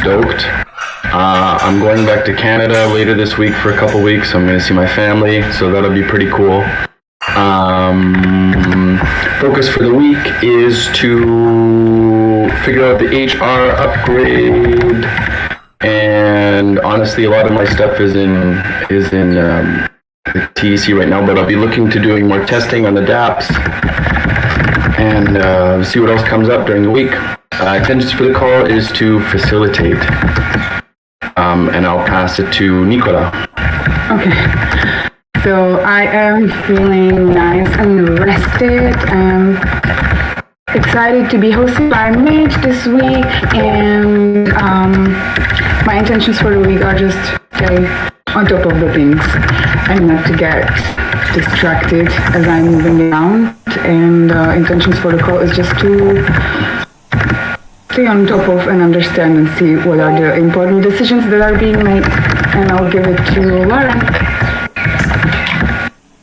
stoked. I'm going back to Canada later this week for a couple weeks. I'm going to see my family, so that'll be pretty cool. Focus for the week is to figure out the HR upgrade, and honestly, a lot of my stuff is in the TEC right now, but I'll be looking to doing more testing on the dApps and see what else comes up during the week. Intentions for the call is to facilitate, and I'll pass it to Nicola. Okay. So I am feeling nice and rested and excited to be hosted by Mitch this week, and my intentions for the week are just stay on top of the things and not to get distracted as I'm moving around, and intentions for the call is just to stay on top of and understand and see what are the important decisions that are being made, and I'll give it to Lauren.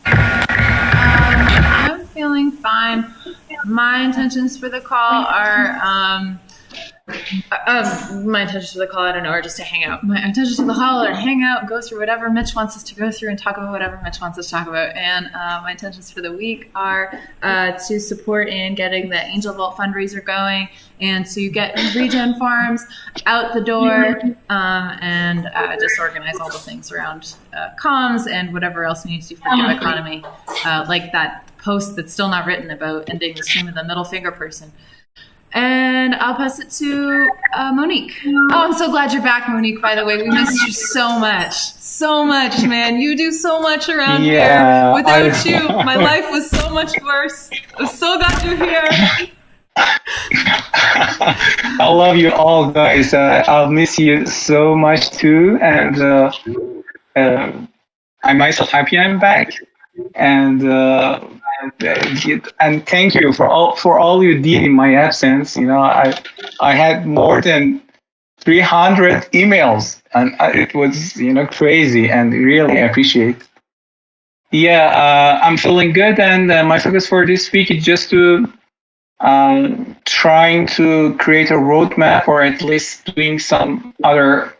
I'm feeling fine. My intentions for the call are I don't know, are just to hang out. My intentions for the call are to hang out, go through whatever Mitch wants us to go through, and talk about whatever Mitch wants us to talk about. And my intentions for the week are to support in getting the Angel Vault fundraiser going, and to get regen farms out the door, and just organize all the things around comms and whatever else we need to do for the economy, like that post that's still not written about ending the stream of the middle finger person. And I'll pass it to Monique. Oh, I'm so glad you're back, Monique, by the way. We missed you so much. So much, man. You do so much around here. Without you, my life was so much worse. I'm so glad you're here. I love you all, guys. I'll miss you so much, too. And I'm myself happy I'm back. And thank you for all you did in my absence. You know, I had more than 300 emails, and it was crazy, and really appreciate. Yeah, I'm feeling good, and my focus for this week is just to trying to create a roadmap, or at least doing some other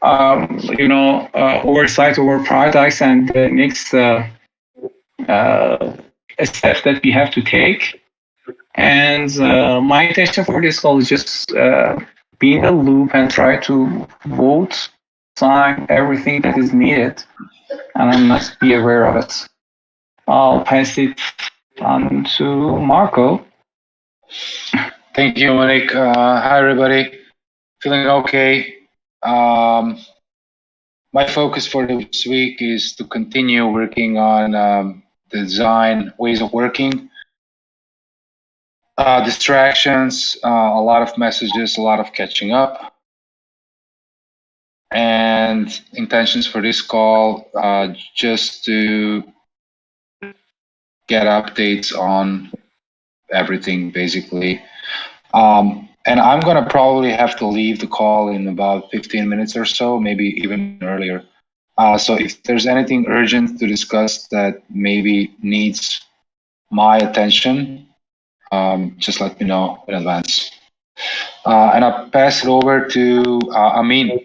oversight over products and the next steps that we have to take. And my intention for this call is just be in the loop and try to vote, sign everything that is needed, and I must be aware of it. I'll pass it on to Marco. Thank you, Monique. Hi, everybody. Feeling okay. My focus for this week is to continue working on the design ways of working. Distractions, a lot of messages, a lot of catching up. And intentions for this call, just to get updates on everything, basically. And I'm going to probably have to leave the call in about 15 minutes or so, maybe even earlier. So if there's anything urgent to discuss that maybe needs my attention, just let me know in advance. And I'll pass it over to Amin.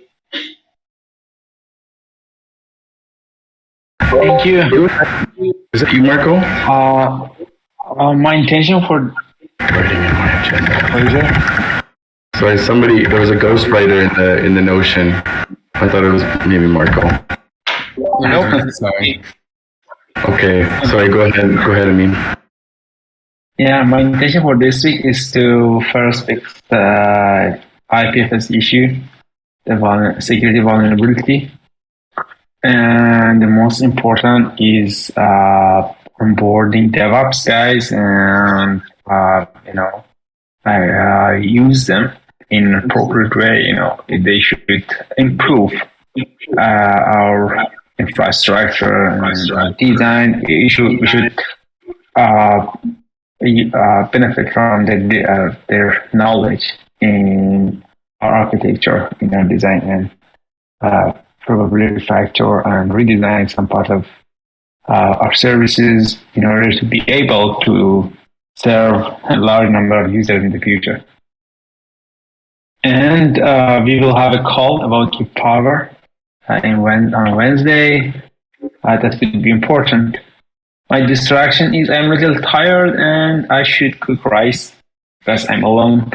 Thank you. Is that you, Marco? My intention for... What is it? Sorry, there was a ghostwriter in the Notion. I thought it was maybe Marco. Nope, sorry. Okay, sorry, go ahead, Amin. Yeah, my intention for this week is to first fix the IPFS issue, the security vulnerability. And the most important is onboarding DevOps guys and, use them in an appropriate way. They should improve our infrastructure and design. We should benefit from their knowledge in our architecture, in our design, and probably refactor and redesign some part of our services in order to be able to serve a large number of users in the future. And we will have a call about your power on Wednesday. That will be important. My distraction is I'm a little tired and I should cook rice because I'm alone.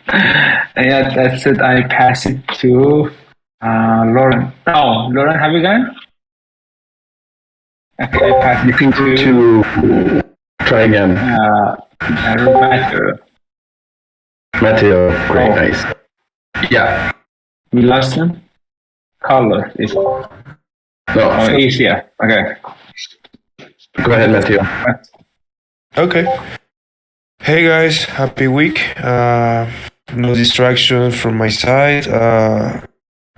Yeah, that's it. I pass it to Lauren. Oh, Lauren, have you gone? Okay, I pass it To try again. Matthew. Matteo, great, nice. Yeah. We lost him? Carlos is. No. Oh, Asia. Okay. Go ahead, Matteo. Okay. Hey guys, happy week. No distraction from my side.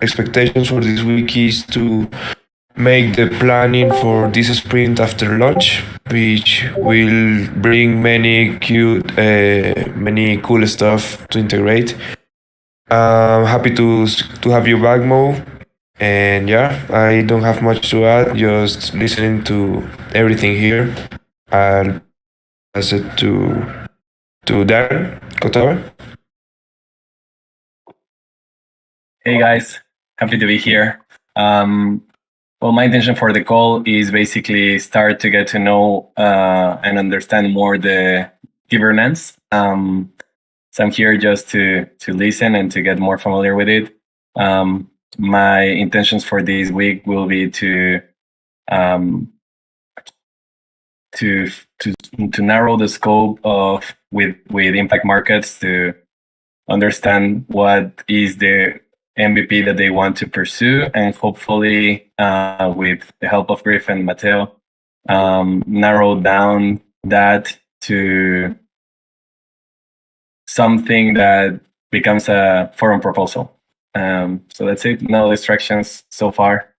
Expectations for this week is to make the planning for this sprint after lunch, which will bring many cool stuff to integrate. Happy to have you back, Mo. And yeah, I don't have much to add. Just listening to everything here. I'll pass it to Darren Kotava. Hey guys, happy to be here. Well, my intention for the call is basically start to get to know and understand more the governance. So I'm here just to listen and to get more familiar with it. My intentions for this week will be to narrow the scope of with impact markets to understand what is the MVP that they want to pursue, and hopefully with the help of Griff and Matteo, narrow down that to something that becomes a forum proposal. So that's it. No distractions so far.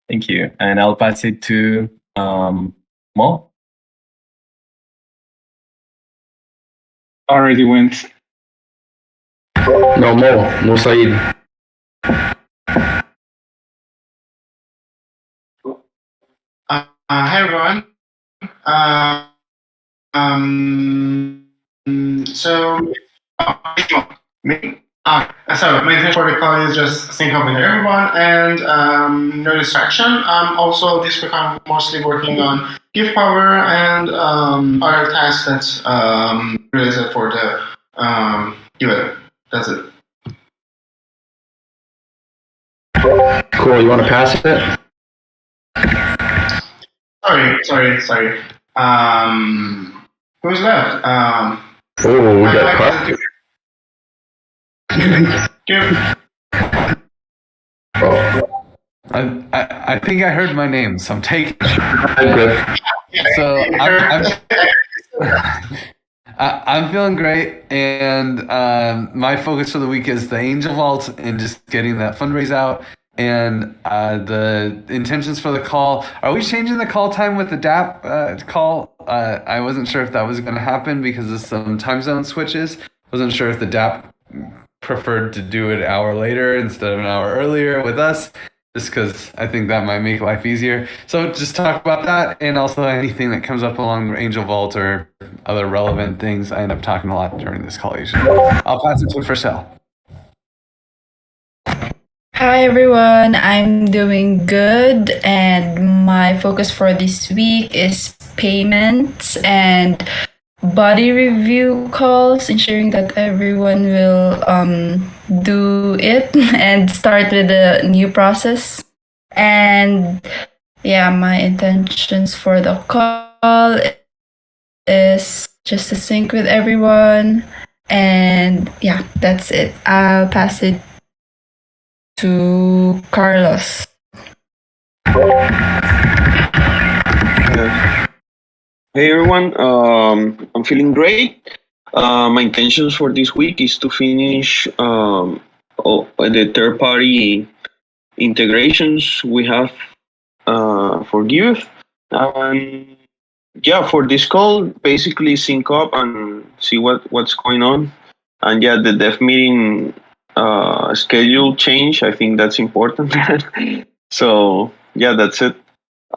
Thank you. And I'll pass it to Mo. Already went. No, Mo Said. Hi everyone. So my intention for the call is just sync up with everyone and no distraction. Also, this week I'm mostly working on gift power and other tasks that's related for the Giveth. That's it. Cool, you want to pass it? Sorry. Who's left? Oh, we got Carl. Give. Oh. I think I heard my name, so I'm taking it. Hi, Griff. So I'm feeling great, and my focus for the week is the Angel Vault and just getting that fundraise out. And the intentions for the call. Are we changing the call time with the DAP call? I wasn't sure if that was going to happen because of some time zone switches. Wasn't sure if the DAP preferred to do it an hour later instead of an hour earlier with us, just because I think that might make life easier. So just talk about that, and also anything that comes up along the Angel Vault or other relevant things. I end up talking a lot during this call usually. I'll pass it to Fircell. Hi everyone, I'm doing good, and my focus for this week is payments and body review calls, ensuring that everyone will do it and start with the new process. And yeah, my intentions for the call is just to sync with everyone, and yeah, that's it. I'll pass it to Carlos. Hey everyone, I'm feeling great. My intentions for this week is to finish the third-party integrations we have for Giveth. And yeah, for this call, basically sync up and see what's going on. And yeah, the dev meeting schedule change, I think that's important. So yeah, that's it.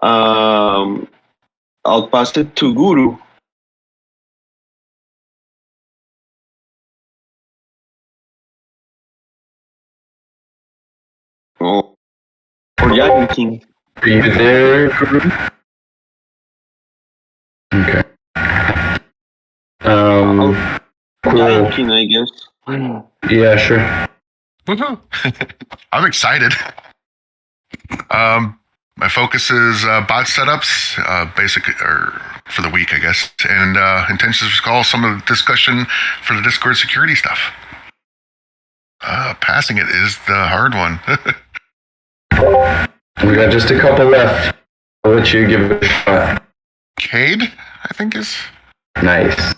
I'll pass it to Guru. for Giant King. Are you there, Guru? Okay. Cool. Giant King, I guess. Yeah, sure. Woohoo! I'm excited. My focus is bot setups, basic or for the week, I guess, and intentions to call some of the discussion for the Discord security stuff. Passing it is the hard one. We got just a couple left. I'll let you give it a shot. Cade, I think is Nice.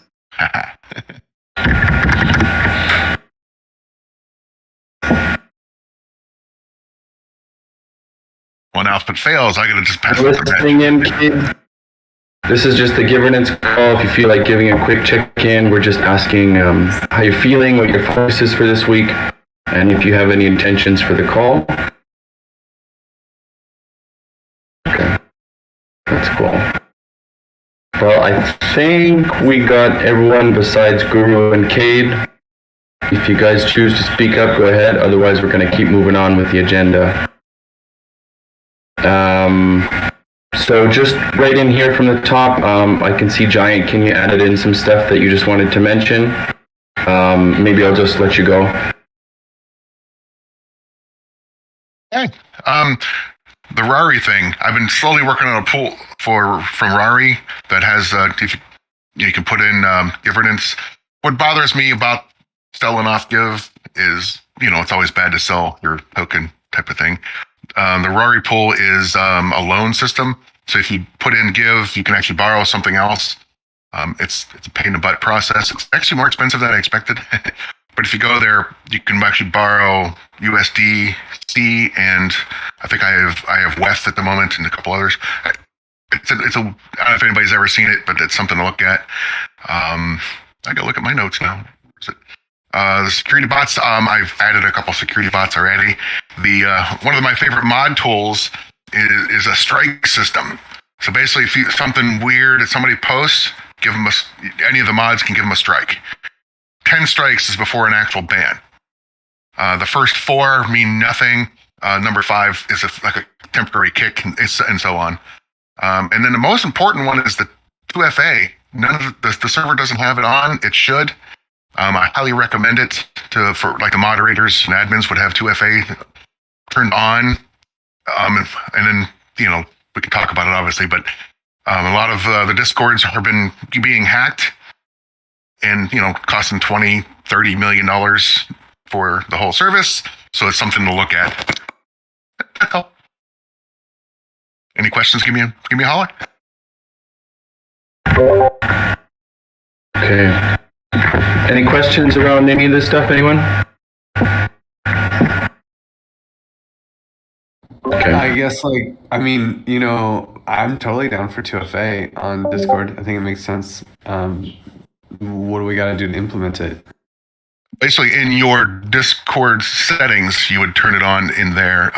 One output fails. I gotta just pass it to the Listening in, kids. This is just the governance call. If you feel like giving a quick check-in, we're just asking how you're feeling, what your focus is for this week, and if you have any intentions for the call. Okay, that's cool. Well, I think we got everyone besides Guru and Cade. If you guys choose to speak up, go ahead. Otherwise, we're going to keep moving on with the agenda. So just right in here from the top, I can see Giant. Can you add in some stuff that you just wanted to mention? Maybe I'll just let you go. Hey, the Rory thing. I've been slowly working on a pool from Rory that has you can put in governance. What bothers me about selling off Give is it's always bad to sell your token type of thing. The Rory Pool is a loan system, so if you put in Give, you can actually borrow something else. It's a pain in the butt process. It's actually more expensive than I expected. But if you go there, you can actually borrow USDC, and I think I have WETH at the moment, and a couple others. I don't know if anybody's ever seen it, but it's something to look at. I gotta look at my notes now. The security bots. I've added a couple security bots already. One of my favorite mod tools is a strike system. So basically, if something weird that somebody posts, give them any of the mods can give them a strike. 10 strikes is before an actual ban. The first 4 mean nothing. Number 5 is like a temporary kick, and so on. And then the most important one is the 2FA. None of the server doesn't have it on. It should. I highly recommend it for like the moderators and admins would have 2FA turned on. And then we can talk about it obviously, but a lot of the discords have been being hacked. And, costing $20-30 million for the whole service. So it's something to look at. That's all. Any questions? Give me a holler. Okay. Any questions around any of this stuff, anyone? Okay. I guess, I'm totally down for 2FA on Discord. I think it makes sense. What do we got to do to implement it? Basically, in your Discord settings, you would turn it on in there.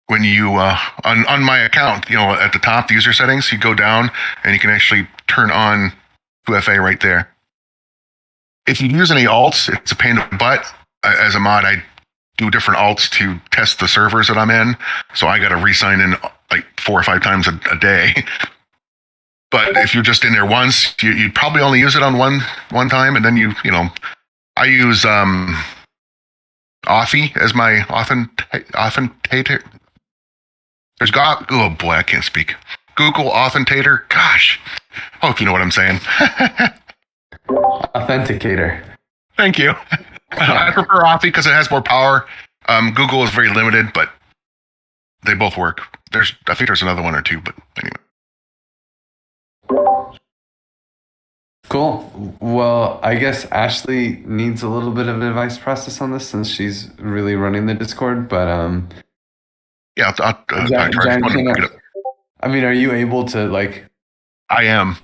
When you on my account, at the top, the user settings, you go down and you can actually turn on 2FA right there. If you use any alts, it's a pain in the butt. As a mod, I do different alts to test the servers that I'm in, so I got to re-sign in like 4 or 5 times a day. But if you're just in there once, you'd probably only use it on one time, and then I use Authy as my authenticator. Oh boy, I can't speak. Google Authenticator. Gosh, I hope you know what I'm saying. Authenticator. Thank you. I prefer Authy because it has more power. Google is very limited, but they both work. I think there's another one or two, but anyway. Cool. Well, I guess Ashley needs a little bit of an advice process on this since she's really running the Discord, but yeah, I'll try to get up. I mean, are you able to I am.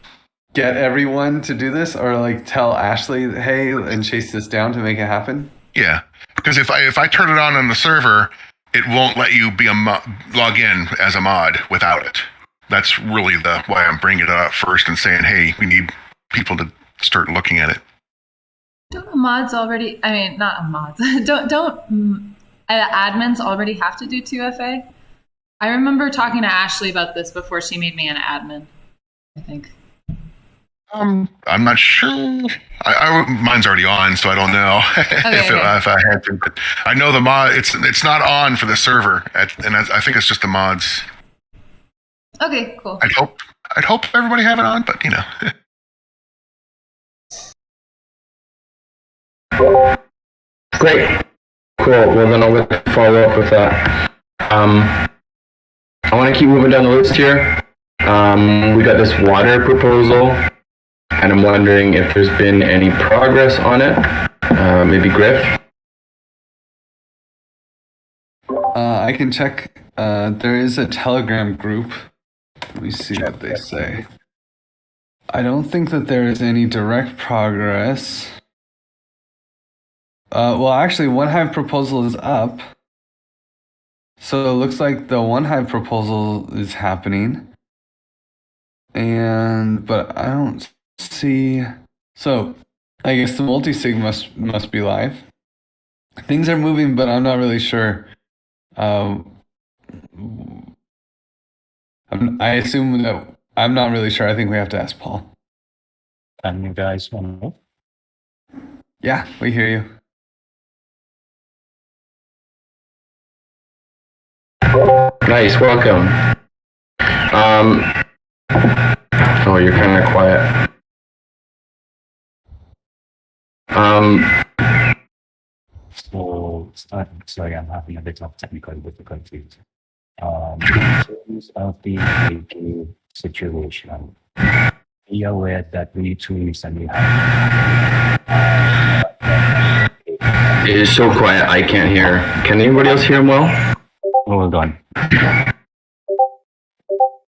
Get everyone to do this, or tell Ashley, hey, and chase this down to make it happen? Yeah, because if I turn it on the server, it won't let you log in as a mod without it. That's really why I'm bringing it up first and saying, hey, we need people to start looking at it. Don't mods already? I mean, not mods. don't admins already have to do 2FA? I remember talking to Ashley about this before she made me an admin, I think. I'm not sure. Mine's already on, so I don't know if I had to. But I know the mod. It's not on for the server, and I think it's just the mods. Okay, cool. I'd hope everybody have it on, but you know. Great. Cool. Well, then I'll follow up with that. I want to keep moving down the list here. We got this water proposal, and I'm wondering if there's been any progress on it. Maybe Griff? I can check. There is a Telegram group. Let me see what they say. I don't think that there is any direct progress. Well, actually, One Hive proposal is up. So it looks like the One Hive proposal is happening. But I don't see. So I guess the multi-sig must be live. Things are moving, but I'm not really sure. I assume that I'm not really sure. I think we have to ask Paul. Can you guys hear me? Yeah, we hear you. Nice, welcome. Oh, you're kind of quiet. Sorry, I'm having a bit of technical difficulties. In terms of the AK situation, be aware that we too recently had. It is so quiet, I can't hear. Can anybody else hear him well? Hold on.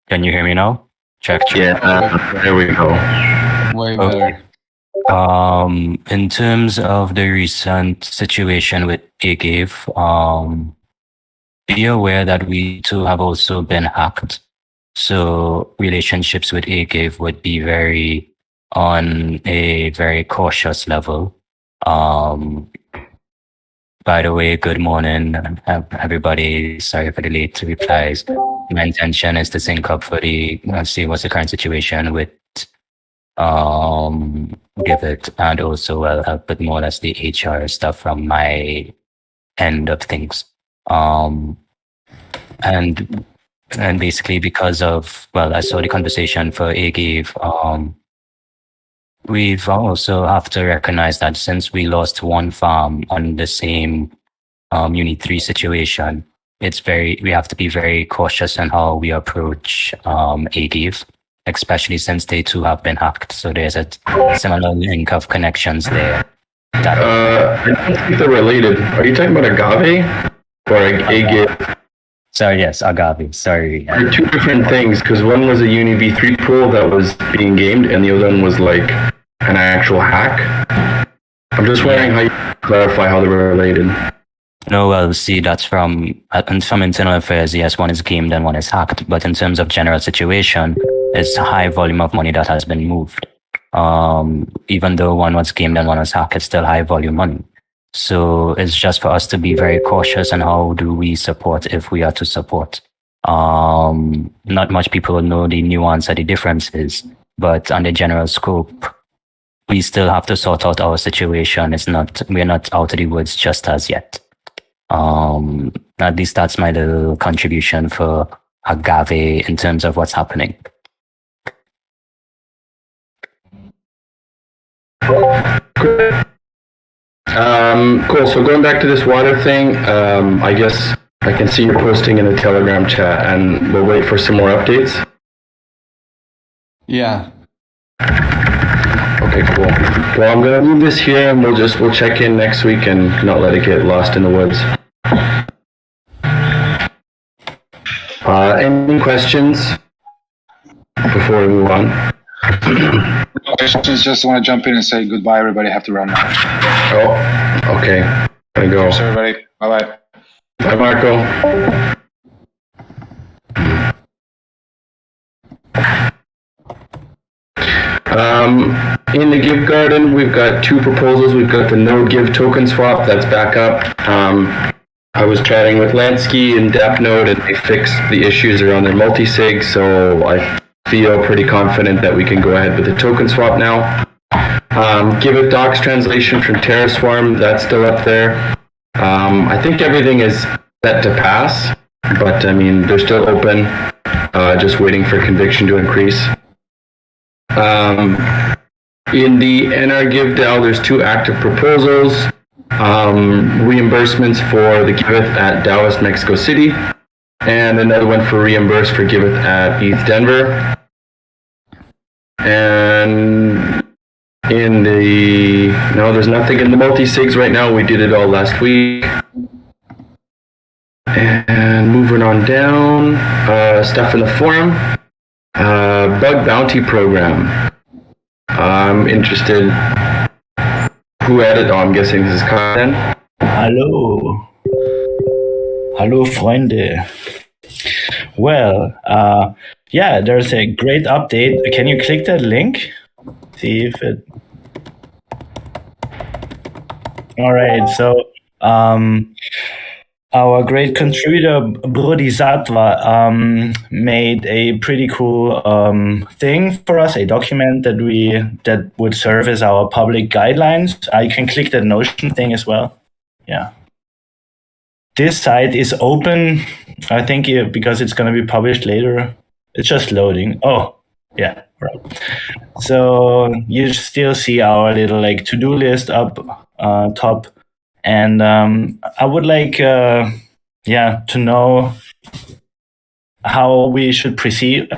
Can you hear me now? Check. Yeah, there we go. Way better. In terms of the recent situation with Giveth, be aware that we too have also been hacked. So relationships with Giveth would be on a very cautious level. By the way, good morning, everybody. Sorry for the late replies. My intention is to sync up for see what's the current situation with Giveth, and also help with more or less the HR stuff from my end of things. And basically because of, I saw the conversation for Giveth, we've also have to recognize that since we lost one farm on the same Unit 3 situation, we have to be very cautious on how we approach Giveth, especially since they too have been hacked. So there's a similar link of connections there. I don't think they're related. Are you talking about Agave or Agave? Sorry, yes, Agave. Sorry. They're two different things, because one was a Uni V3 pool that was being gamed, and the other one was like an actual hack. I'm just wondering how you clarify how they were related. No, well, see, that's from internal affairs. Yes, one is gamed and one is hacked. But in terms of general situation, it's a high volume of money that has been moved. Even though one was gamed and one was hacked, it's still high volume money. So it's just for us to be very cautious on how do we support if we are to support. Not much people know the nuance or the differences, but on the general scope, we still have to sort out our situation. We're not out of the woods just as yet. At least that's my little contribution for Agave in terms of what's happening. Cool. So going back to this water thing, I guess I can see you're posting in the Telegram chat, and we'll wait for some more updates. Yeah. Okay, cool. Well, I'm gonna leave this here, and we'll check in next week and not let it get lost in the woods. Any questions before we move on? Questions? Just want to jump in and say goodbye, everybody. Have to run now. Oh, okay. Gotta go. Cheers, everybody. Bye-bye. Bye, Marco. In the Give Garden, we've got two proposals. We've got the no give token swap that's back up. I was chatting with Lansky and DAppNode, and they fixed the issues around their multi-sig, so I feel pretty confident that we can go ahead with the token swap now. Giveth docs translation from TerraSwarm, that's still up there. I think everything is set to pass, but I mean, they're still open, just waiting for conviction to increase. In the NRGive DAO, there's 2 active proposals. Reimbursements for the Giveth at Dallas, Mexico City, and another one for reimburse for Giveth at ETH Denver. And no, there's nothing in the multi-sigs right now. We did it all last week. And moving on down, stuff in the forum. Bug bounty program. I'm interested. Who added? Oh, I'm guessing this is Karen. Hallo. Hallo, Freunde. Well, yeah, there's a great update. Can you click that link? See if it... All right, so our great contributor Bodhisattva made a pretty cool thing for us, a document that would serve as our public guidelines. You can click that Notion thing as well. Yeah. This site is open, I think, because it's going to be published later. It's just loading. Oh, yeah, right. So you still see our little to-do list up top. And I would like, to know how we should proceed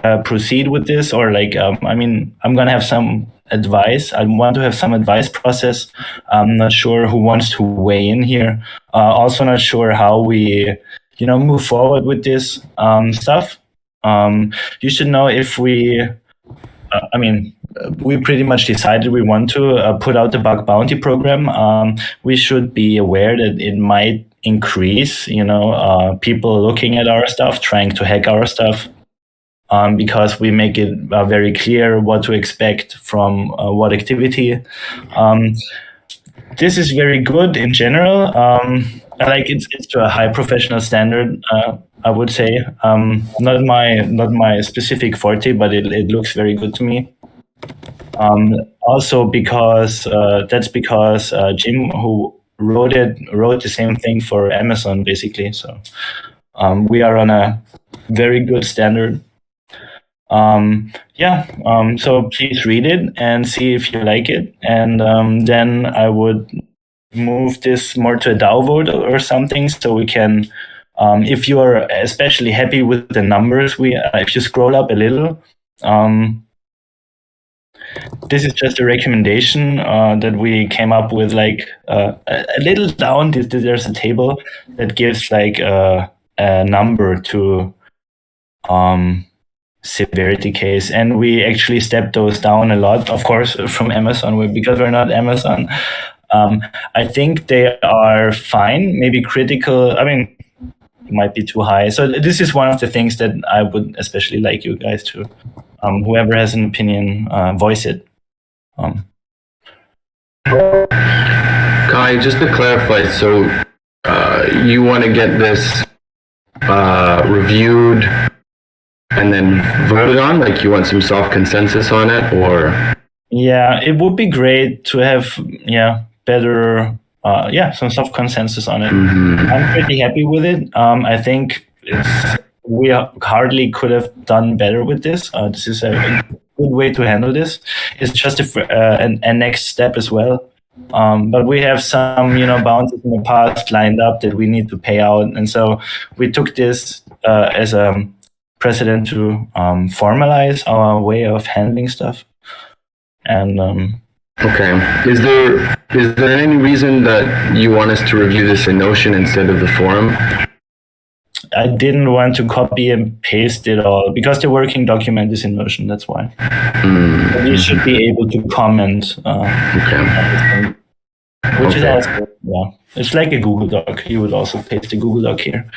with this, or I'm gonna have some advice. I want to have some advice process. I'm not sure who wants to weigh in here. Also not sure how we, move forward with this stuff. You should know if we. We pretty much decided we want to put out the bug bounty program. We should be aware that it might increase, people looking at our stuff, trying to hack our stuff, because we make it very clear what to expect from what activity. This is very good in general. It's to a high professional standard, I would say. Not my specific forte, but it looks very good to me. Also because Jim, who wrote the same thing for Amazon, basically. So we are on a very good standard. So please read it and see if you like it, and then I would move this more to a DAO vote or something, so we can, if you are especially happy with the numbers, if you scroll up a little, this is just a recommendation that we came up with, a little down. There's a table that gives a number to severity case, and we actually stepped those down a lot, of course, from Amazon, because we're not Amazon. I think they are fine, maybe critical. It might be too high. So this is one of the things that I would especially like you guys to, whoever has an opinion, voice it. Kai, just to clarify, so you want to get this reviewed and then voted on? You want some soft consensus on it, or? Yeah, it would be great to have, better, some soft consensus on it. Mm-hmm. I'm pretty happy with it. I think we hardly could have done better with this. This is a good way to handle this. It's just a next step as well. But we have some, bounties in the past lined up that we need to pay out. And so we took this as a precedent to formalize our way of handling stuff. And okay, is there any reason that you want us to review this in Notion instead of the forum? I didn't want to copy and paste it all because the working document is in Notion. That's why. But you should be able to comment. Okay. Which is also, it's like a Google Doc. You would also paste the Google Doc here.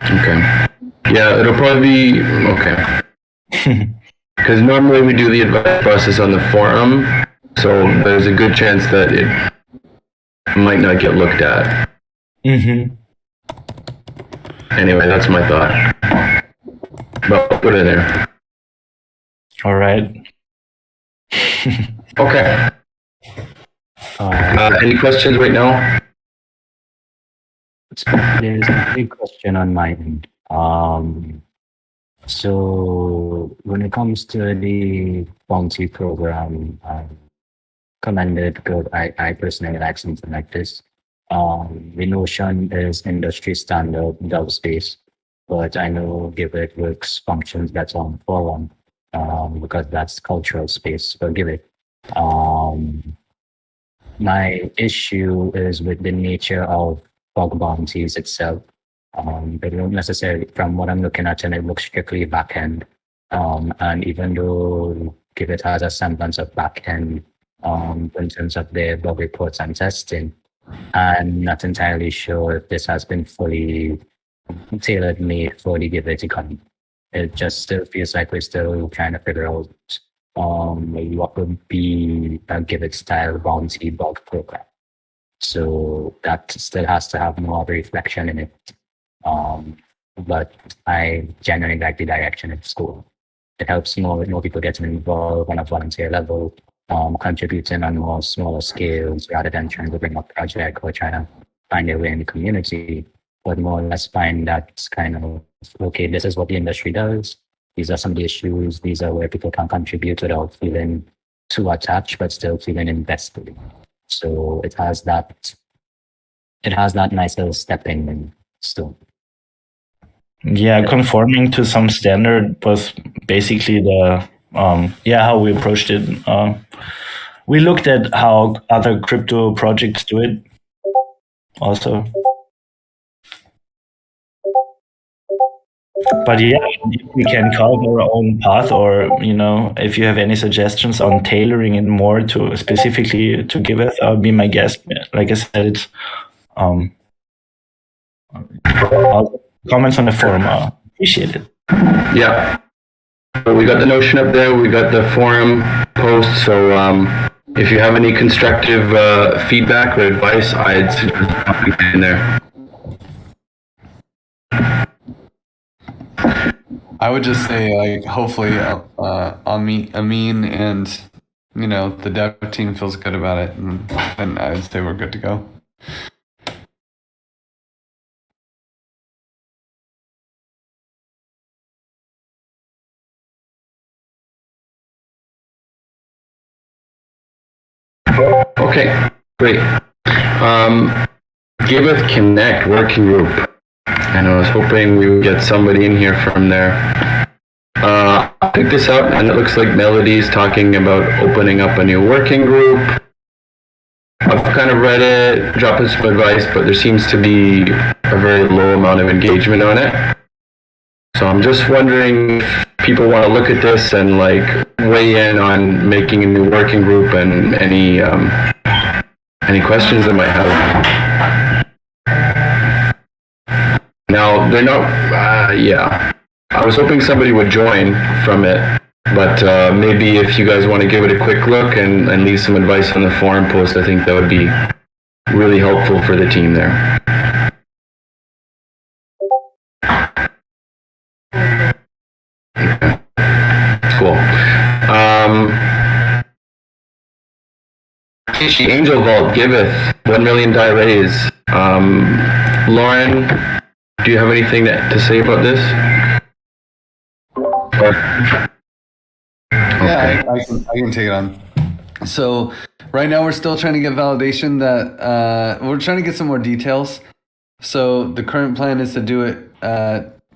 Okay. Yeah, it'll probably be okay. Because normally we do the advice process on the forum, so there's a good chance that it might not get looked at. Mm-hmm. Anyway, that's my thought. But I'll put it in there. All right. Okay. Any questions right now? There's a big question on my end. So when it comes to the bounty program, I commend it because I personally like something like this. The notion is industry standard Dove space, but I know Giveth works functions better on forum because that's cultural space for Giveth. My issue is with the nature of bug bounties itself. They don't necessarily, from what I'm looking at, and it looks strictly back end. And even though Giveth has a semblance of back end in terms of their bug reports and testing, I'm not entirely sure if this has been fully tailor made for the Giveth economy. It just still feels like we're still trying to figure out what would be a Giveth style bounty bug program. So that still has to have more of a reflection in it. But I genuinely like the direction it's going. It helps more people getting involved on a volunteer level, contributing on more smaller scales rather than trying to bring up project or trying to find their way in the community, but more or less find that kind of, okay, this is what the industry does. These are some of the issues. These are where people can contribute without feeling too attached, but still feeling invested. So it has that nice little stepping stone. Yeah, conforming to some standard was basically the how we approached it. We looked at how other crypto projects do it also. But yeah, we can carve our own path, or if you have any suggestions on tailoring it more to specifically to Giveth, be my guest. Like I said, it's comments on the forum. Appreciate it. Yeah. So we got the notion up there. We got the forum post. So if you have any constructive feedback or advice, I'd suggest popping it in there. I would just say, like, hopefully, Amin and the dev team feels good about it, and then I'd say we're good to go. Okay, great. Giveth Connect working group. And I was hoping we would get somebody in here from there. I picked this up, and it looks like Melody's talking about opening up a new working group. I've kind of read it, dropping some advice, but there seems to be a very low amount of engagement on it. So I'm just wondering if people want to look at this and weigh in on making a new working group and any questions they might have. Now, they're not, I was hoping somebody would join from it, but maybe if you guys want to give it a quick look and leave some advice on the forum post, I think that would be really helpful for the team there. Cool. Angel Vault, Giveth, 1 million die raise. Lauren, do you have anything to say about this? Yeah, I can take it on. So right now we're still trying to get validation that we're trying to get some more details. So the current plan is to do it,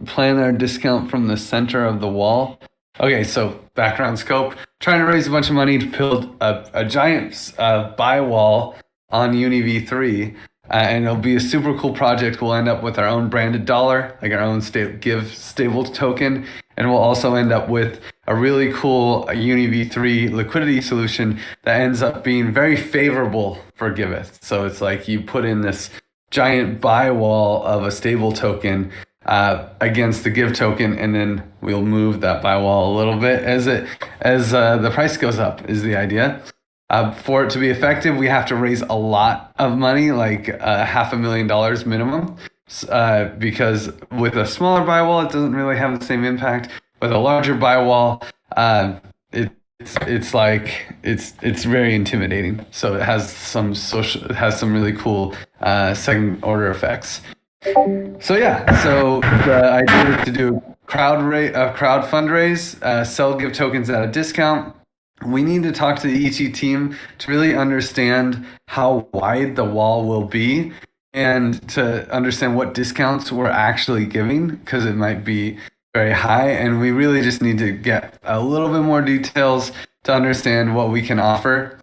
plan our discount from the center of the wall. Okay, so background scope, trying to raise a bunch of money to build a giant buy wall on UniV3. And it'll be a super cool project. We'll end up with our own branded dollar, like our own Give stable token. And we'll also end up with a really cool UniV3 liquidity solution that ends up being very favorable for Giveth. So it's like you put in this giant buy wall of a stable token against the Give token, and then we'll move that buy wall a little bit as the price goes up is the idea. For it to be effective, we have to raise a lot of money, like $500,000 minimum. Because with a smaller buy wall, it doesn't really have the same impact. With a larger buy wall, it's very intimidating. So it has some really cool second order effects. So the idea is to do a crowd fundraise, sell Give tokens at a discount. We need to talk to the ET team to really understand how wide the wall will be and to understand what discounts we're actually giving, because it might be very high, and we really just need to get a little bit more details to understand what we can offer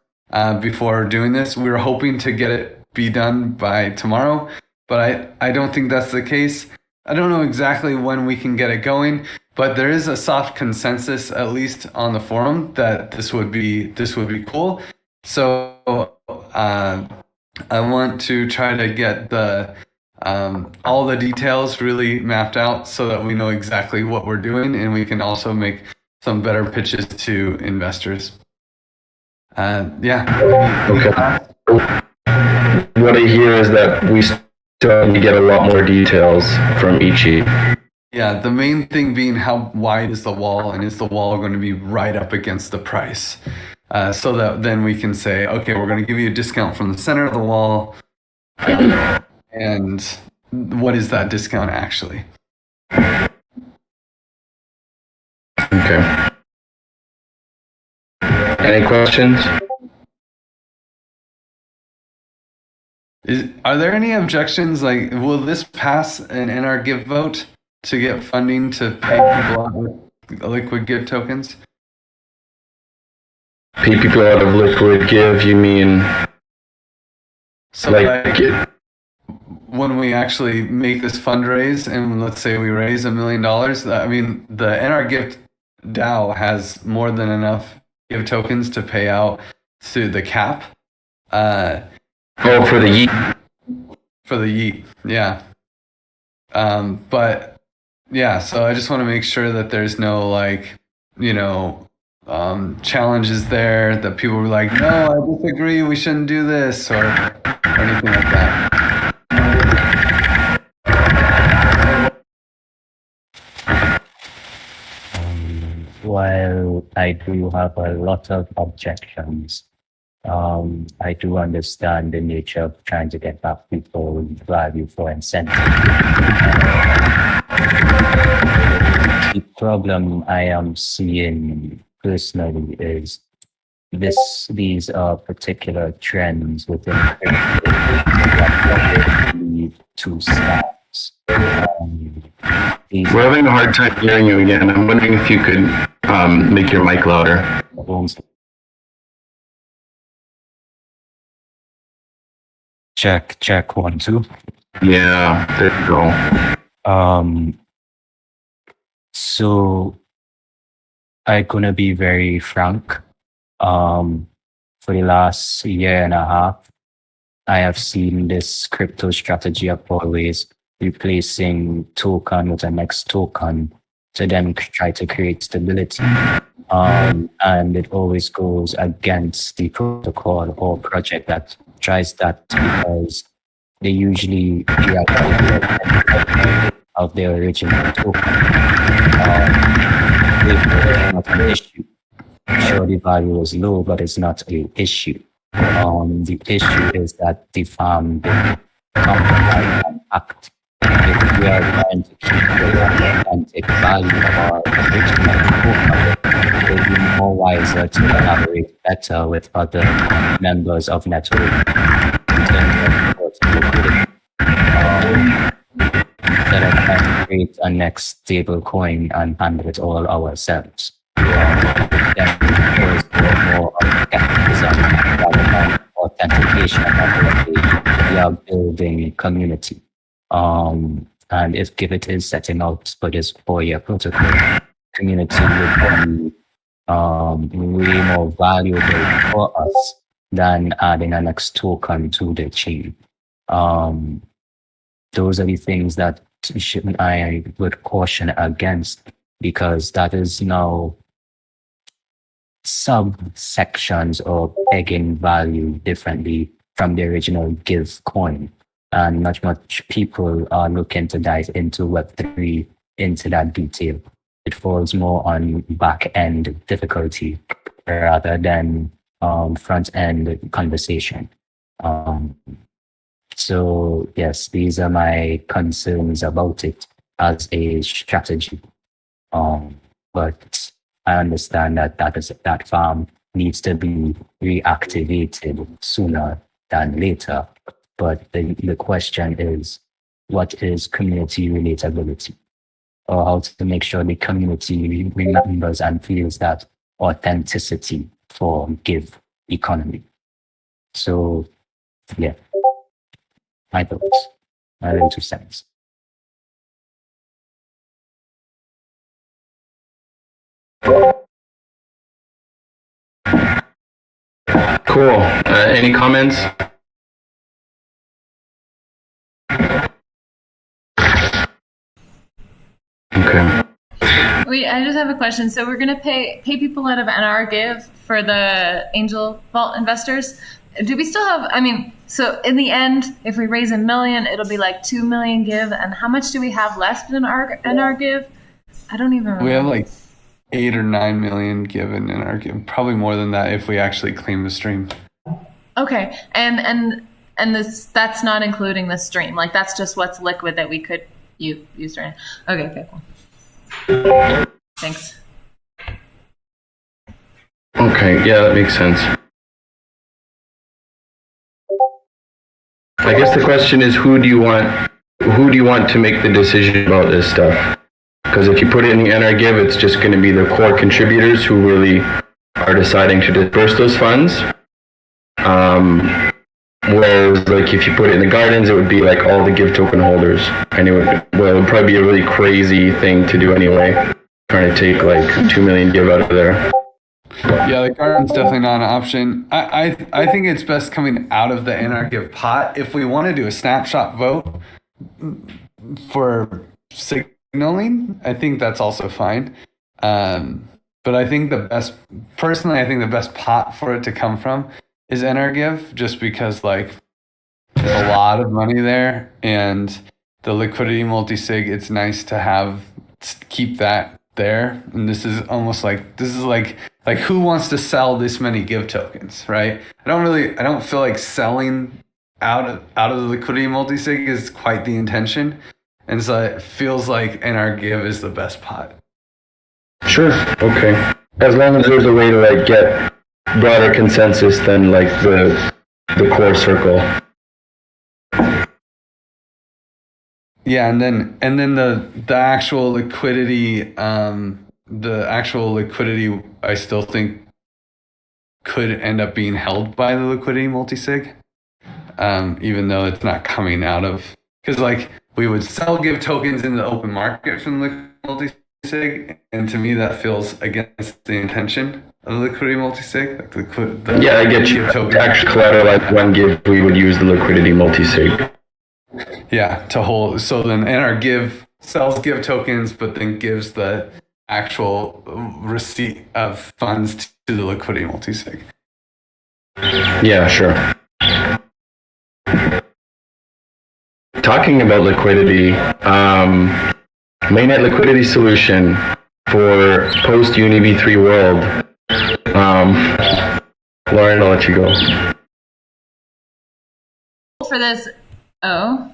before doing this. We were hoping to get it be done by tomorrow, but I don't think that's the case. I don't know exactly when we can get it going, but there is a soft consensus, at least on the forum, that this would be cool. So I want to try to get all the details really mapped out so that we know exactly what we're doing, and we can also make some better pitches to investors. Okay. What I hear is that we still need to get a lot more details from Ichi. Yeah, the main thing being how wide is the wall, and is the wall going to be right up against the price? So that then we can say, okay, we're going to give you a discount from the center of the wall. And what is that discount actually? Okay. Any questions? Are there any objections? Like, will this pass an NR Give vote to get funding to pay people out with liquid Give tokens? Pay people out of liquid Give, you mean? So like when we actually make this fundraise, and let's say we raise $1 million, I mean, the NR Gift DAO has more than enough Give tokens to pay out to the cap. For the yeet. For the yeet, yeah. But yeah, so I just want to make sure that there's no challenges there that people were like, no, I disagree, we shouldn't do this, or anything like that. While I do have a lot of objections, I do understand the nature of trying to get back people value for incentive. The problem I am seeing personally is these are particular trends within that lead to stars. We're having a hard time hearing you again. I'm wondering if you could make your mic louder. Check 1 2. Yeah, there you go. So I'm gonna be very frank. For the last year and a half, I have seen this crypto strategy of always replacing token with the next token to then try to create stability. And it always goes against the protocol or project that tries that, because they usually deactivate of their original token. It's not an issue. Sure, the value is low, but it's not an issue. The issue is that the farm didn't compromise and act. If we are trying to keep the authentic value of our original token, it would be more wiser to collaborate better with other members of network in terms of liquidity. Instead of trying to create a next stable coin and handle it all ourselves. Then there's more of skepticism rather than authentication of we are building community. And if Giveth is setting out for this 4-year protocol, community would be way more valuable for us than adding an next token to the chain. Those are the things that I would caution against, because that is now subsections or pegging value differently from the original Give coin. And not much people are looking to dive into Web3 into that detail. It falls more on back end difficulty rather than front end conversation. So yes, these are my concerns about it as a strategy. But I understand that farm needs to be reactivated sooner than later. But the question is, what is community relatability? Or how to make sure the community remembers and feels that authenticity for Give economy. So, yeah, my thoughts, my little 2 cents. Cool. Any comments? Okay. Wait, I just have a question. So we're gonna pay people out of NR Give for the Angel Vault investors. Do we still have? I mean, so in the end, if we raise $1 million, it'll be like 2 million Give. And how much do we have left in NR Give? I don't even remember. We have like 8 or 9 million given in our Give. Probably more than that if we actually claim the stream. Okay, and that's not including the stream. Like that's just what's liquid that we could use right now. Okay, cool. Thanks. Okay, yeah, that makes sense. I guess the question is, who do you want to make the decision about this stuff? Because if you put it in the NR Give, it's just going to be the core contributors who really are deciding to disperse those funds. Whereas, like, if you put it in the Gardens, it would be like all the Give token holders, and it would probably be a really crazy thing to do anyway, trying to take like 2 million Give out of there. Yeah, the Garden's definitely not an option. I think it's best coming out of the NR Give pot. If we want to do a snapshot vote for signaling, I think that's also fine. But I think personally, I think the best pot for it to come from is NR Give, just because like there's a lot of money there, and the liquidity multi-sig, it's nice to keep that there. And this is like who wants to sell this many Give tokens, right? I don't feel like selling out of the liquidity multi-sig is quite the intention. And so it feels like NR Give is the best pot. Sure. Okay. As long as there's a way to like get broader consensus than like the core circle. Yeah, and then the actual liquidity, I still think could end up being held by the liquidity multi-sig, even though it's not coming out of, because like we would sell Give tokens in the open market from the liquidity multi-sig, and to me that feels against the intention of the liquidity multi-sig. Like yeah, I get you. To actually collateralize one Give, we would use the liquidity multi-sig. Yeah, to hold. So then NR Give sells Give tokens, but then gives the actual receipt of funds to the liquidity multi-sig. Yeah, sure. Talking about liquidity, mainnet liquidity solution for post UniV3 world. Lauren, I'll let you go. For this, sorry.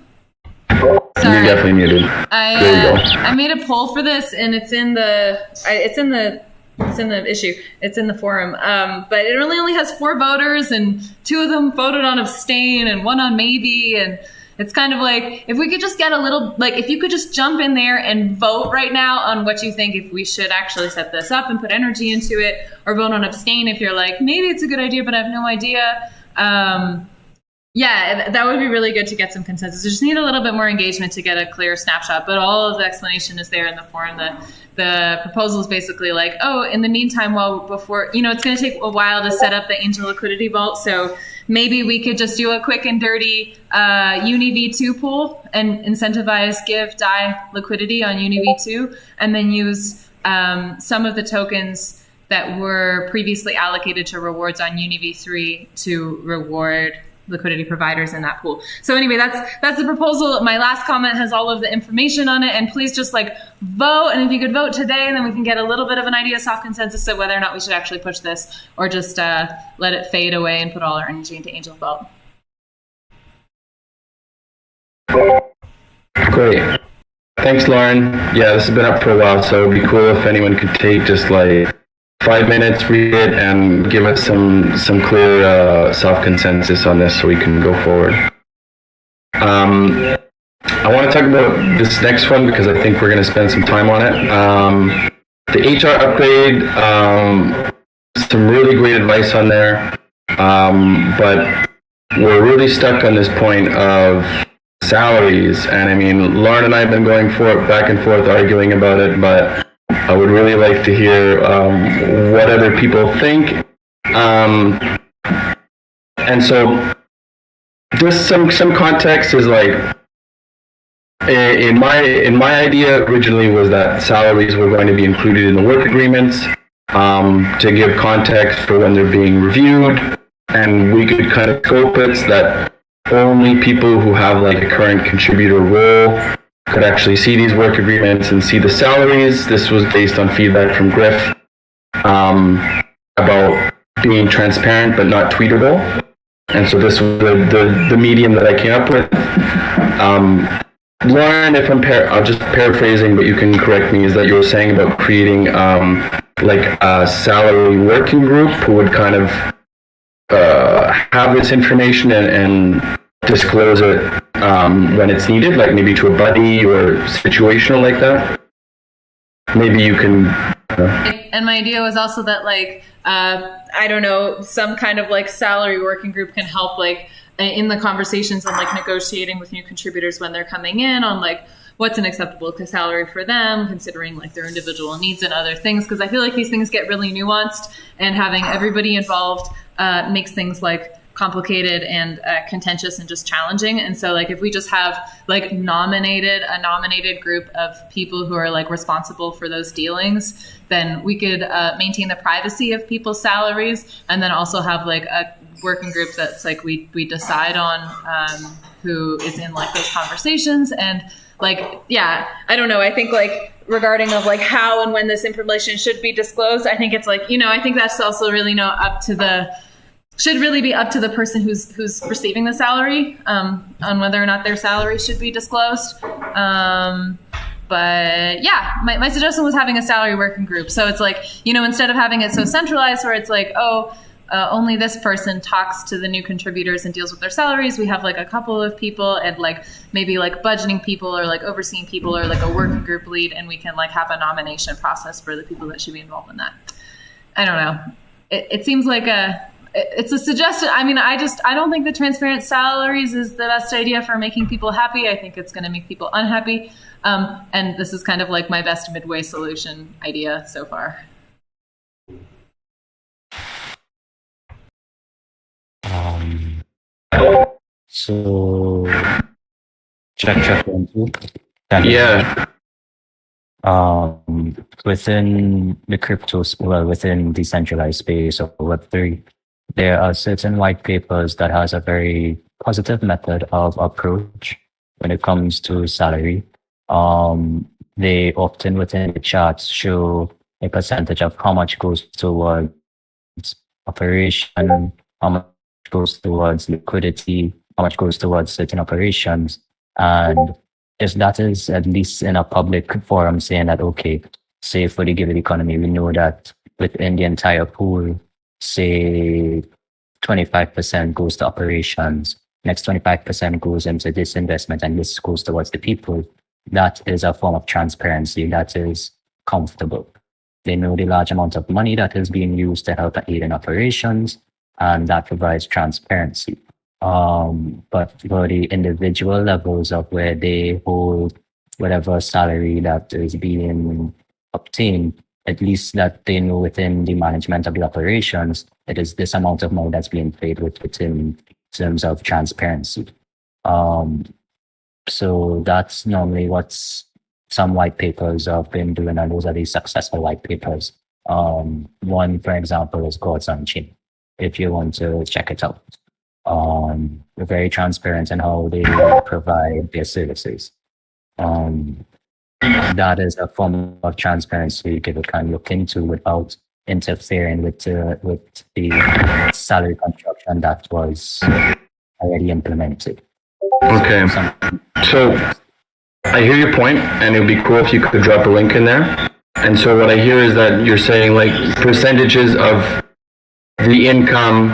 You're definitely muted. I made a poll for this, and it's in the issue. It's in the forum. But it only has 4 voters, and 2 of them voted on abstain and 1 on maybe. And it's kind of like, if we could just get a little, like, if you could just jump in there and vote right now on what you think, if we should actually set this up and put energy into it, or vote on abstain if you're like, maybe it's a good idea, but I have no idea. Yeah, that would be really good to get some consensus. We just need a little bit more engagement to get a clear snapshot, but all of the explanation is there in the forum. The proposal is basically like, in the meantime, it's going to take a while to set up the Angel Liquidity Vault, so maybe we could just do a quick and dirty UniV2 pool and incentivize Give DAI liquidity on UniV2, and then use some of the tokens that were previously allocated to rewards on UniV3 to reward liquidity providers in that pool. So anyway, that's the proposal. My last comment has all of the information on it, and please just like vote. And if you could vote today, then we can get a little bit of an idea, soft consensus of whether or not we should actually push this, or just let it fade away and put all our energy into Angel Vault. Great. Thanks, Lauren. Yeah, this has been up for a while, so it'd be cool if anyone could take just like 5 minutes, read it, and give us some clear self-consensus on this so we can go forward. I want to talk about this next one because I think we're going to spend some time on it. The HR upgrade, some really great advice on there, but we're really stuck on this point of salaries. And I mean, Lauren and I have been going back and forth arguing about it, but I would really like to hear what other people think. And so just some context is like, in my idea originally was that salaries were going to be included in the work agreements to give context for when they're being reviewed, and we could kind of scope it so that only people who have like a current contributor role could actually see these work agreements and see the salaries. This was based on feedback from Griff about being transparent but not tweetable. And so this was the medium that I came up with. Lauren, if I'm just paraphrasing, but you can correct me, is that you were saying about creating like a salary working group who would kind of have this information and disclose it when it's needed, like maybe to a buddy or situational like that. Maybe you can. And my idea was also that like I don't know, some kind of like salary working group can help like in the conversations and like negotiating with new contributors when they're coming in on like what's an acceptable salary for them, considering like their individual needs and other things. Because I feel like these things get really nuanced, and having everybody involved makes things like complicated and contentious and just challenging. And so like if we just have like a nominated group of people who are like responsible for those dealings, then we could maintain the privacy of people's salaries, and then also have like a working group that's like we decide on who is in like those conversations. And like, yeah, I don't know, I think like regarding of like how and when this information should be disclosed, I think it's like, you know, I think that's also really should really be up to the person who's receiving the salary on whether or not their salary should be disclosed. But yeah, my suggestion was having a salary working group. So it's like, you know, instead of having it so centralized where it's like, only this person talks to the new contributors and deals with their salaries, we have like a couple of people and like maybe like budgeting people or like overseeing people or like a working group lead, and we can like have a nomination process for the people that should be involved in that. I don't know. It seems like it's a suggestion. I mean, I don't think the transparent salaries is the best idea for making people happy. I think it's going to make people unhappy. And this is kind of like my best midway solution idea so far. So check 1, 2. Yeah. Within the within decentralized space or Web3, there are certain white papers that has a very positive method of approach when it comes to salary. They often within the charts show a percentage of how much goes towards operation, how much goes towards liquidity, how much goes towards certain operations. And if that is at least in a public forum saying that, okay, say for the Giveth economy, we know that within the entire pool, say 25% goes to operations, next 25% goes into this investment, and this goes towards the people. That is a form of transparency that is comfortable. They know the large amount of money that is being used to help aid in operations, and that provides transparency. But for the individual levels of where they hold whatever salary that is being obtained, at least that they know within the management of the operations, it is this amount of money that's being paid within terms of transparency. So that's normally what some white papers have been doing, and those are the successful white papers. One, for example, is God's Chin, if you want to check it out. They're very transparent in how they provide their services. That is a form of transparency Giveth can look into without interfering with the salary construction that was already implemented. Okay. So I hear your point, and it would be cool if you could drop a link in there. And so what I hear is that you're saying like percentages of the income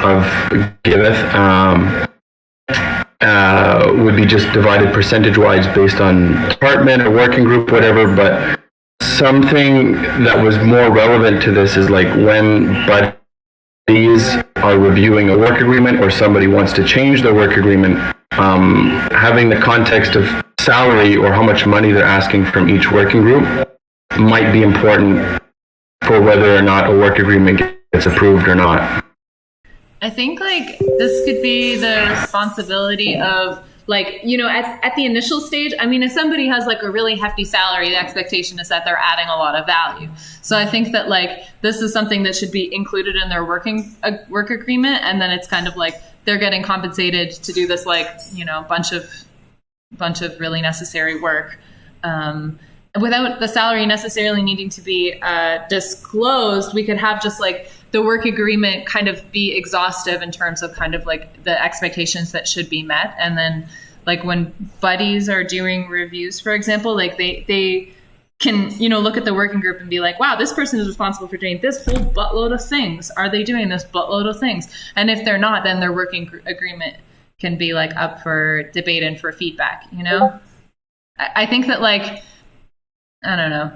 of Giveth would be just divided percentage-wise based on department or working group, whatever. But something that was more relevant to this is like when buddies are reviewing a work agreement or somebody wants to change their work agreement, having the context of salary or how much money they're asking from each working group might be important for whether or not a work agreement gets approved or not. I think like this could be the responsibility of like, you know, at the initial stage, I mean, if somebody has like a really hefty salary, the expectation is that they're adding a lot of value. So I think that like this is something that should be included in their work agreement. And then it's kind of like they're getting compensated to do this like, you know, bunch of really necessary work. Without the salary necessarily needing to be disclosed, we could have just like the work agreement kind of be exhaustive in terms of kind of like the expectations that should be met. And then like when buddies are doing reviews, for example, like they can, you know, look at the working group and be like, wow, this person is responsible for doing this whole buttload of things. Are they doing this buttload of things? And if they're not, then their working agreement can be like up for debate and for feedback, you know? I think that like, I don't know.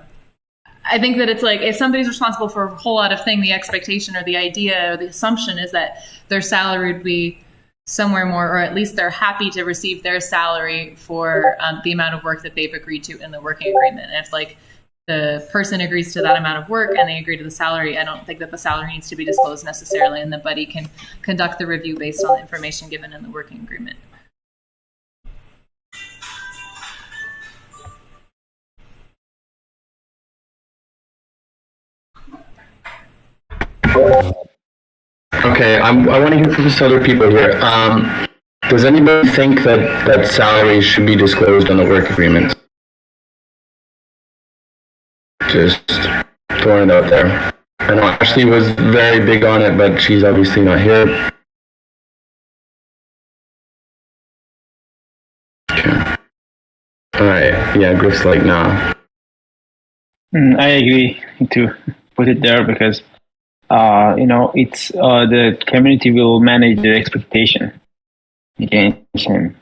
I think that it's like if somebody's responsible for a whole lot of things, the expectation or the idea or the assumption is that their salary would be somewhere more, or at least they're happy to receive their salary for the amount of work that they've agreed to in the working agreement. And if like the person agrees to that amount of work and they agree to the salary, I don't think that the salary needs to be disclosed necessarily, and the buddy can conduct the review based on the information given in the working agreement. Okay, I want to hear from some other people here. Does anybody think that salaries should be disclosed on the work agreements? Just throwing it out there. I know Ashley was very big on it, but she's obviously not here. Okay. All right. Yeah, Griff's like, nah. I agree to put it there because you know, it's the community will manage the expectation against him.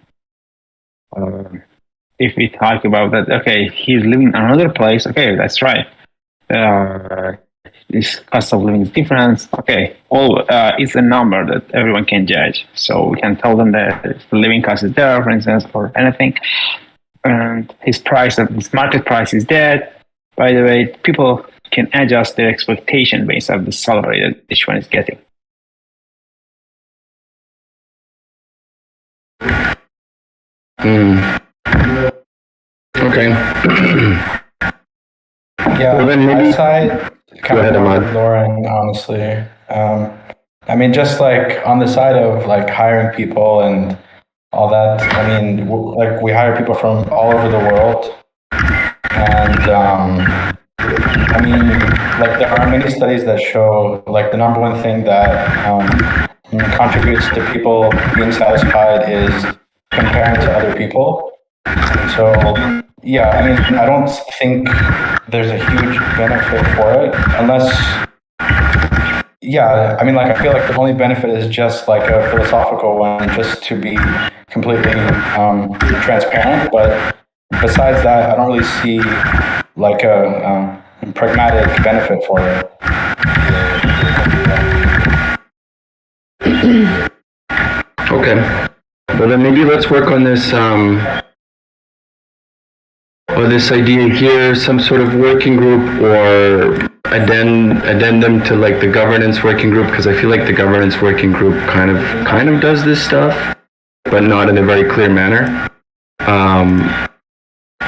If we talk about that, okay, he's living in another place, okay, that's right. This cost of living is different, okay, it's a number that everyone can judge. So we can tell them that if the living cost is there, for instance, or anything, and his market price is that. By the way, people can adjust their expectation based on the salary that each one is getting. Okay. Yeah, well, then maybe side, go ahead, Ahmad. Lauren, honestly. I mean, just like on the side of like hiring people and all that, I mean, like we hire people from all over the world. And I mean, like there are many studies that show like the number one thing that contributes to people being satisfied is comparing to other people. So yeah, I mean, I don't think there's a huge benefit for it unless, yeah, I mean, like I feel like the only benefit is just like a philosophical one, just to be completely transparent. But besides that, I don't really see like a pragmatic benefit for it. Okay. Well, then maybe let's work on this, or this idea here, some sort of working group or addendum to like the governance working group, because I feel like the governance working group kind of does this stuff, but not in a very clear manner.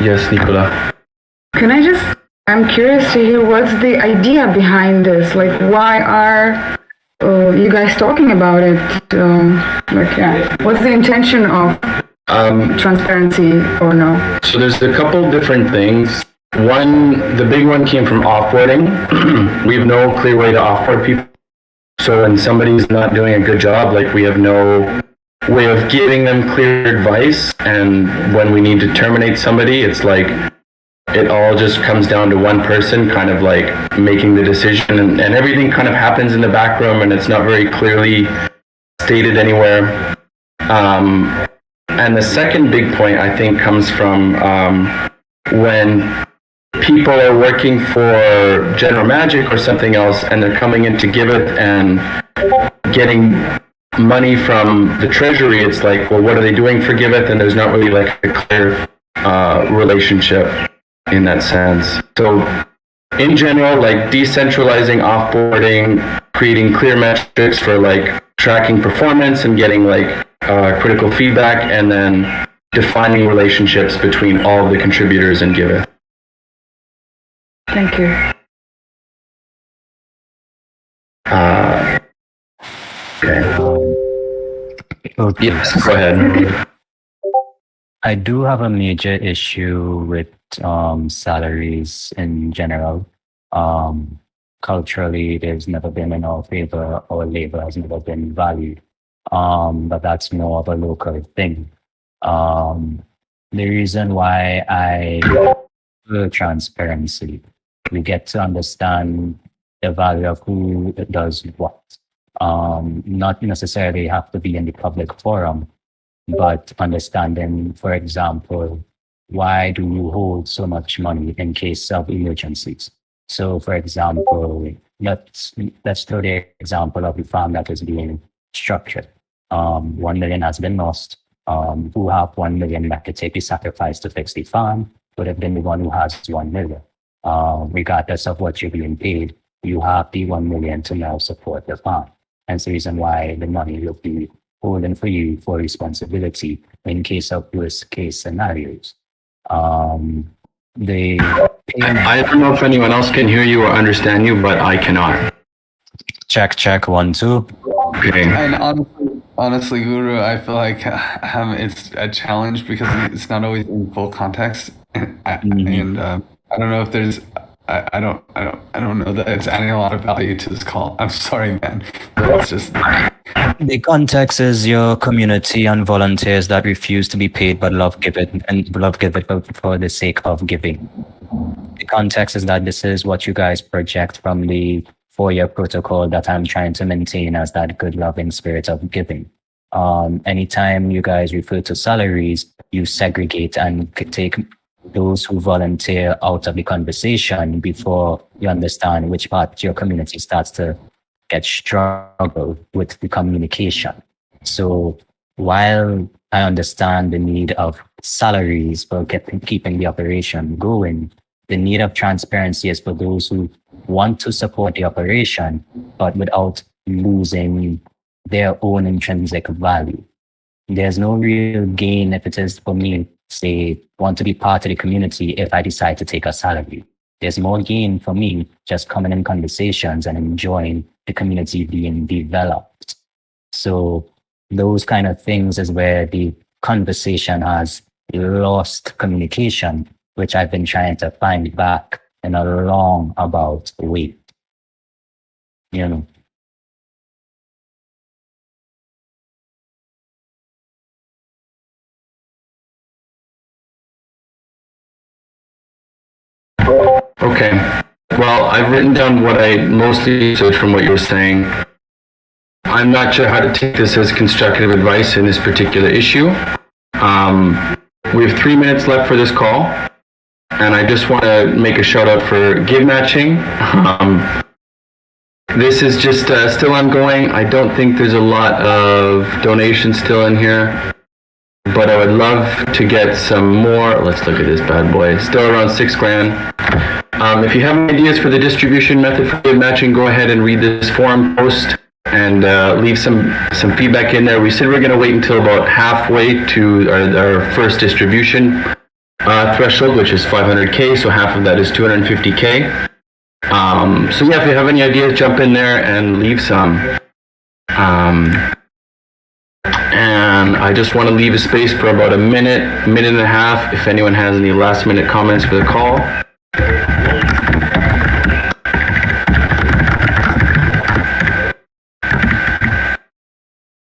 Yes, Nicola. Can I just I'm curious to hear what's the idea behind this. Like, why are you guys talking about it? What's the intention of transparency or no? So there's a couple different things. One, the big one came from offboarding. We have no clear way to offboard people. So when somebody's not doing a good job, like we have no way of giving them clear advice. And when we need to terminate somebody, it's like it all just comes down to one person kind of like making the decision, and everything kind of happens in the back room and it's not very clearly stated anywhere. And the second big point I think comes from when people are working for General Magic or something else and they're coming in to Giveth and getting money from the treasury. It's like, well, what are they doing for Giveth? And there's not really like a clear relationship in that sense. So in general, like decentralizing offboarding, creating clear metrics for like tracking performance and getting like critical feedback, and then defining relationships between all of the contributors in Giveth. Thank you. Okay. Yes, go ahead. I do have a major issue with salaries in general. Culturally, there's never been in our favor, or labor has never been valued. But that's more of a local thing. The reason why I love transparency, we get to understand the value of who does what. Not necessarily have to be in the public forum, but understanding, for example, why do you hold so much money in case of emergencies? So, for example, let's throw the example of the farm that is being structured. 1 million has been lost. Who have 1 million that could take the sacrifice to fix the farm would have been the one who has 1 million. Regardless of what you're being paid, you have the 1 million to now support the farm. That's the reason why the money will be holding for you for responsibility in case of worst case scenarios. I don't know if anyone else can hear you or understand you, but I cannot. Check 1 2. Okay. And honestly, Guru, I feel like it's a challenge because it's not always in full context, and I don't know if there's. I don't know that it's adding a lot of value to this call. I'm sorry, man. It's just the context is your community and volunteers that refuse to be paid but love Giveth for the sake of giving. The context is that this is what you guys project from the 4-year protocol that I'm trying to maintain as that good loving spirit of giving. Anytime you guys refer to salaries, you segregate and take those who volunteer out of the conversation before you understand which part of your community starts to get struggle with the communication. So while I understand the need of salaries for keeping the operation going, the need of transparency is for those who want to support the operation, but without losing their own intrinsic value. There's no real gain if it is for me, say, want to be part of the community if I decide to take a salary. There's more gain for me just coming in conversations and enjoying the community being developed. So those kind of things is where the conversation has lost communication, which I've been trying to find back in a long about way. You know. Okay. Well, I've written down what I mostly took from what you were saying. I'm not sure how to take this as constructive advice in this particular issue. We have 3 minutes left for this call, and I just want to make a shout out for give matching. This is just still ongoing. I don't think there's a lot of donations still in here, but I would love to get some more. Let's look at this bad boy. Still around $6,000. If you have ideas for the distribution method for give matching, go ahead and read this forum post and leave some feedback in there. We said we're going to wait until about halfway to our first distribution threshold, which is 500K, so half of that is 250K. So yeah, if you have any ideas, jump in there and leave some. And I just want to leave a space for about a minute and a half, if anyone has any last minute comments for the call.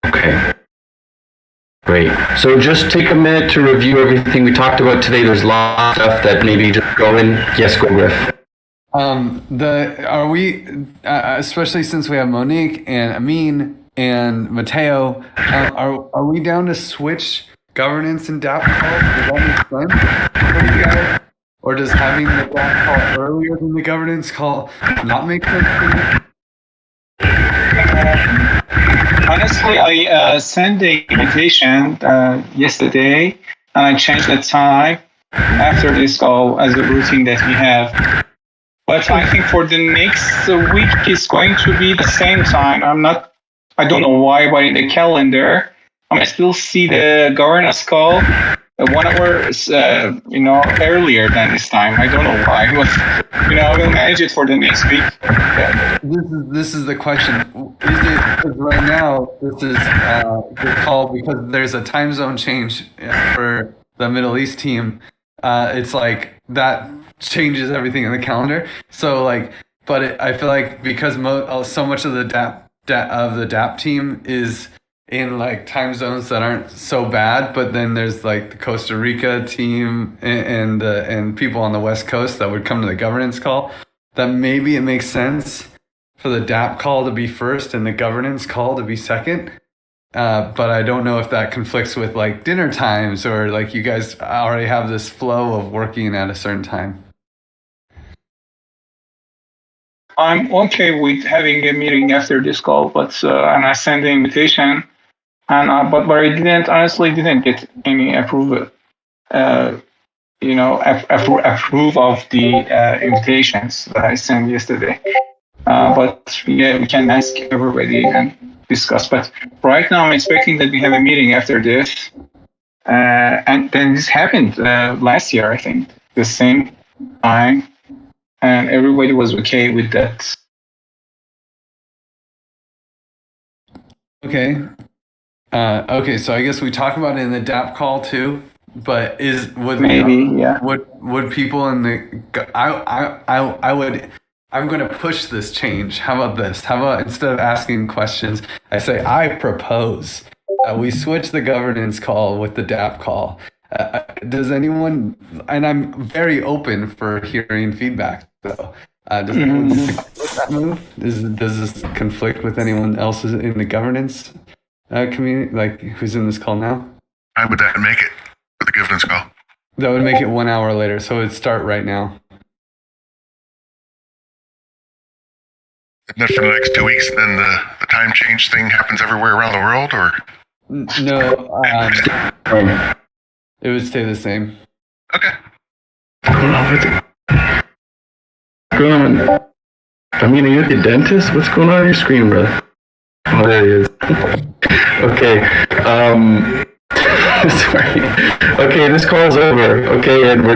Okay. Great. So just take a minute to review everything we talked about today. There's a lot of stuff that maybe just go in. Yes, go Griff. Are we, especially since we have Monique and Amin and Mateo, are we down to switch governance and DAP calls? Does that make sense for you guys? Or does having the DAP call earlier than the governance call not make sense for you? Honestly, I sent the invitation yesterday, and I changed the time after this call as a routine that we have. But I think for the next week, it's going to be the same time. I don't know why, but in the calendar, I still see the governance call 1 hour, earlier than this time. I don't know why, but we'll manage it for the next week. Yeah. This is the question. Is it, because right now this is the call because there's a time zone change for the Middle East team. It's like that changes everything in the calendar. So I feel like because so much of the DAP team is in time zones that aren't so bad, but then there's the Costa Rica team and people on the West Coast that would come to the governance call, that maybe it makes sense for the DAP call to be first and the governance call to be second. But I don't know if that conflicts with dinner times or you guys already have this flow of working at a certain time. I'm okay with having a meeting after this call, but and I sent the invitation, and but I honestly didn't get any approval. Approve of the invitations that I sent yesterday. But yeah, we can ask everybody and discuss. But right now, I'm expecting that we have a meeting after this, and then this happened last year, I think, the same time. And everybody was okay with that. Okay. Okay. So I guess we talk about it in the DAP call too. But would people in the I'm going to push this change. How about this? How about instead of asking questions, I say I propose we switch the governance call with the DAP call. Does anyone, and I'm very open for hearing feedback, though. Does anyone support that move? Does this conflict with anyone else in the governance community, who's in this call now? I would that make it for the governance call. That would make it 1 hour later, so it'd start right now. And then for the next 2 weeks, then the time change thing happens everywhere around the world, or? No, it would stay the same. Okay. What's going on? I mean, are you at the dentist? What's going on your screen, brother? Oh, there he is. Okay. Sorry. Okay, this call's over. Okay, and we're